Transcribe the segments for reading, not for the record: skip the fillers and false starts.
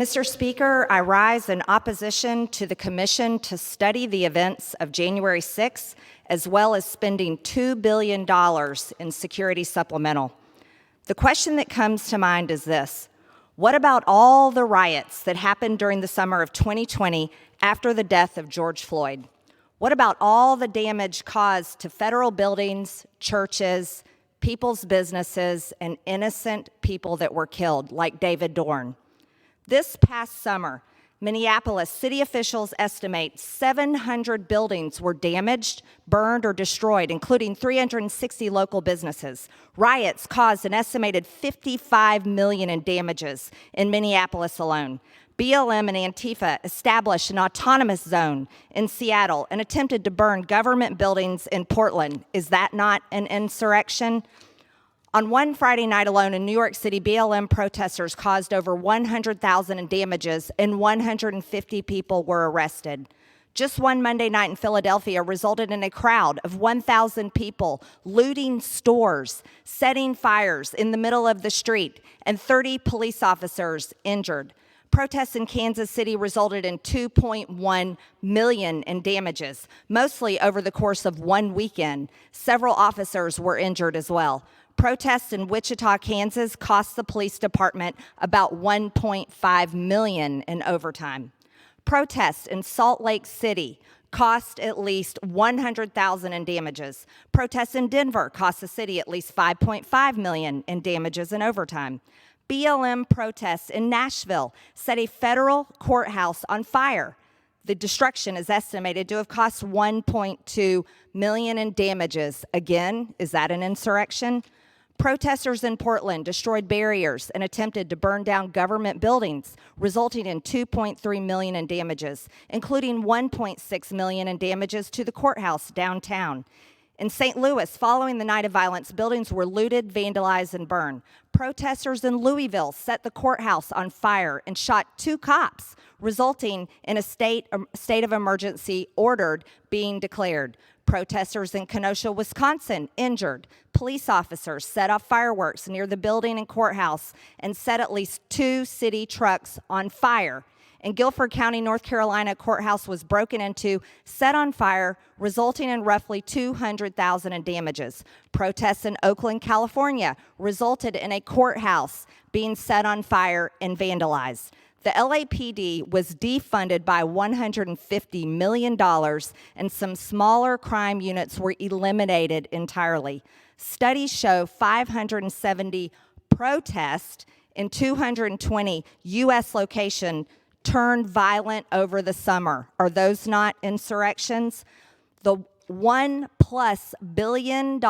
Mr. Speaker, I rise in opposition to the commission to study the events of January 6th, as well as spending $2 billion in security supplemental. The question that comes to mind is this: what about all the riots that happened during the summer of 2020 after the death of George Floyd? What about all the damage caused to federal buildings, churches, people's businesses, and innocent people that were killed, like David Dorn? This past summer, Minneapolis city officials estimate 700 buildings were damaged, burned, or destroyed, including 360 local businesses. Riots caused an estimated $55 million in damages in Minneapolis alone. BLM and Antifa established an autonomous zone in Seattle and attempted to burn government buildings in Portland. Is that not an insurrection? On one Friday night alone in New York City, BLM protesters caused over $100,000 in damages and 150 people were arrested. Just one Monday night in Philadelphia resulted in a crowd of 1,000 people looting stores, setting fires in the middle of the street, and 30 police officers injured. Protests in Kansas City resulted in $2.1 million in damages, mostly over the course of one weekend. Several officers were injured as well. Protests in Wichita, Kansas cost the police department about $1.5 million in overtime. Protests in Salt Lake City cost at least $100,000 in damages. Protests in Denver cost the city at least $5.5 million in damages and overtime. BLM protests in Nashville set a federal courthouse on fire. The destruction is estimated to have cost $1.2 million in damages. Again, is that an insurrection? Protesters in Portland destroyed barriers and attempted to burn down government buildings, resulting in $2.3 million in damages, including $1.6 million in damages to the courthouse downtown. In St. Louis, following the night of violence, buildings were looted, vandalized, and burned. Protesters in Louisville set the courthouse on fire and shot 2 cops, resulting in a state of emergency ordered being declared. Protesters in Kenosha, Wisconsin, injured. Police officers set off fireworks near the building and courthouse and set at least 2 city trucks on fire. In Guilford County, North Carolina, a courthouse was broken into, set on fire, resulting in roughly $200,000 in damages. Protests in Oakland, California, resulted in a courthouse being set on fire and vandalized. The LAPD was defunded by $150 million, and some smaller crime units were eliminated entirely. Studies show 570 protests in 220 U.S. locations turned violent over the summer. Are those not insurrections? The $1+ billion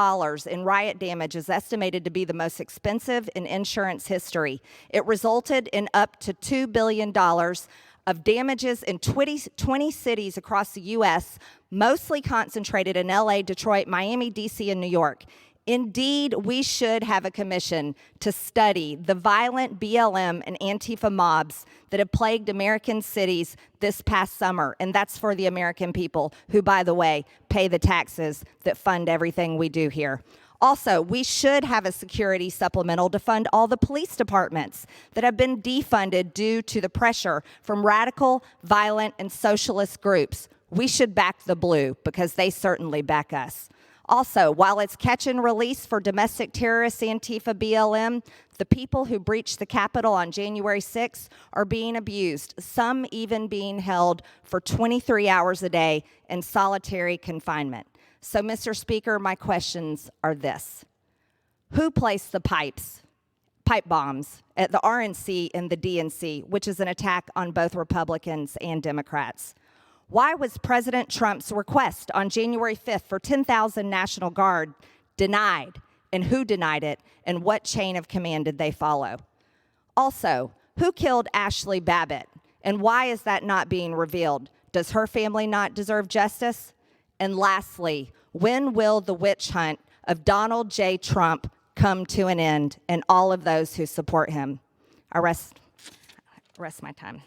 in riot damage is estimated to be the most expensive in insurance history. It resulted in up to $2 billion of damages in 20 cities across the U.S., mostly concentrated in LA, Detroit, Miami, D.C., and New York. Indeed, we should have a commission to study the violent BLM and Antifa mobs that have plagued American cities this past summer, and that's for the American people who, by the way, pay the taxes that fund everything we do here. Also, we should have a security supplemental to fund all the police departments that have been defunded due to the pressure from radical, violent, and socialist groups. We should back the blue because they certainly back us. Also, while it's catch and release for domestic terrorists, Antifa, BLM, the people who breached the Capitol on January 6th are being abused, some even being held for 23 hours a day in solitary confinement. So, Mr. Speaker, my questions are this: who placed the pipe bombs at the RNC and the DNC, which is an attack on both Republicans and Democrats? Why was President Trump's request on January 5th for 10,000 National Guard denied? And who denied it? And what chain of command did they follow? Also, who killed Ashley Babbitt? And why is that not being revealed? Does her family not deserve justice? And lastly, when will the witch hunt of Donald J. Trump come to an end and all of those who support him? I rest my time.